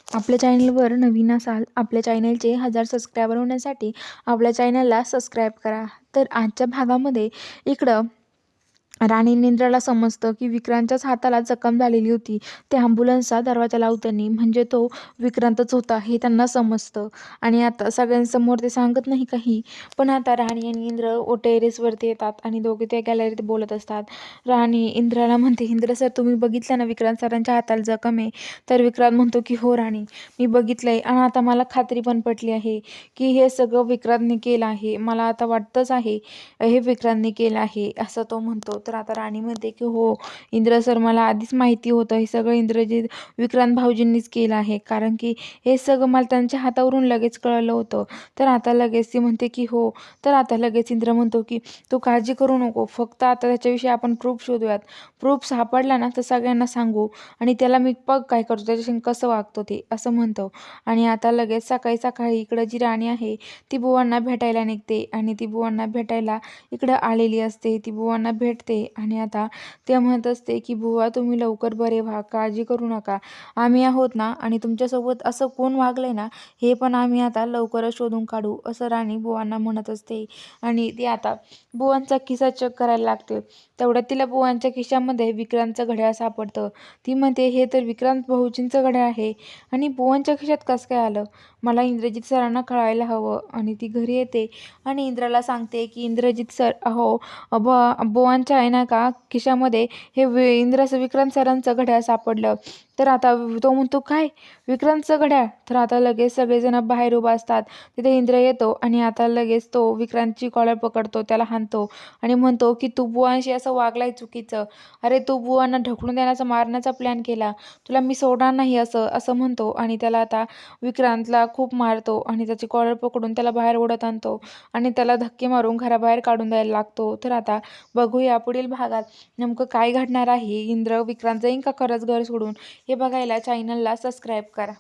आपल्या चॅनलवर नवीन असाल, आपल्या चॅनलचे 1000 सबस्क्रायबर होण्यासाठी आपल्या चॅनलला सबस्क्राईब करा. तर आजच्या भागामध्ये इकडं राणी आणि इंद्राला समजतं की विक्रांतच्याच हाताला जखम झालेली होती. ते ॲम्ब्युलन्सचा दरवाजा लावताना म्हणजे तो विक्रांतच होता हे त्यांना समजतं. आणि आता सगळ्यांसमोर ते सांगत नाही काही. पण आता राणी आणि इंद्र टेरेसवरती येतात आणि दोघे त्या गॅलरीत बोलत असतात. राणी इंद्राला म्हणते, इंद्र सर तुम्ही बघितलं ना विक्रांत सरांच्या हाताला जखम आहे. तर विक्रांत म्हणतो की हो राणी, मी बघितलंय आणि आता मला खात्री पण पटली आहे की हे सगळं विक्रांतने केलं आहे. मला आता वाटतंच आहे हे विक्रांतने केलं आहे असं तो म्हणतो. तर आता राणी म्हणते की हो इंद्र सर, मला आधीच माहिती होतं हे सगळं इंद्रजित विक्रांत भाऊजींनीच केलं आहे, कारण की हे सगळं मला त्यांच्या हातावरून लगेच कळलं होतं. तर आता लगेच ती म्हणते की हो. तर आता लगेच इंद्र म्हणतो की तू काळजी करू नको, फक्त आता त्याच्याविषयी आपण प्रूफ शोधूयात. प्रूफ सापडला ना तर सगळ्यांना सांगू आणि त्याला मी बघ काय करतो, त्याच्याशी कसं वागतो ते असं म्हणतो. आणि आता लगेच सकाळी सकाळी इकडं जी राणी आहे ती बुवांना भेटायला निघते आणि ती बुवांना भेटायला इकडं आलेली असते. ती बुवांना भेटते आणि आता ते म्हणत असते की बुवा तुम्ही लवकर बरे व्हा, काळजी करू नका, आम्ही आहोत ना आणि तुमच्यासोबत असं कोण वागलंय ना हे पण आम्ही आता लवकरच शोधून काढू असं राणी बुवांना म्हणत असते. आणि ती आता बुवांचा खिसा चेक करायला लागते. तेवढ्यात तिला बुवांच्या खिशामध्ये विक्रांतचं घड्याळ सापडतं. ती म्हणते हे तर विक्रांत भाऊजींचं घड्याळ आहे आणि बुवांच्या खिशात कसं काय आलं, मला इंद्रजित सरांना कळायला हवं. आणि ती घरी येते आणि इंद्राला सांगते की इंद्रजित सर अहो बुवांच्या आहे ना का खिशामध्ये हे विक्रांत सरांचं घड्याळ सापडलं. तर आता तो म्हणतो काय, विक्रांतचं घड्याळ? तर आता लगेच सगळेजण बाहेर उभा असतात. तिथे इंद्र येतो आणि आता लगेच तो विक्रांतची कॉलर पकडतो, त्याला हाणतो आणि म्हणतो की तू बुवांशी असं वागलाय चुकीचं. अरे तू बुवांना ढकलून देण्याचा मारण्याचा प्लॅन केला, तुला मी सोडणार नाही असं असं म्हणतो. आणि त्याला आता विक्रांतला खूप मारतो आणि त्याची कॉलर पकडून त्याला बाहेर ओढत आणतो आणि त्याला धक्के मारून घराबाहेर काढून द्यायला लागतो. तर आता बघूया पुढील भागात नेमकं काय घडणार आहे. इंद्र विक्रांत जाईन का खरंच घर सोडून, हे बघायला चॅनलला सबस्क्राईब करा.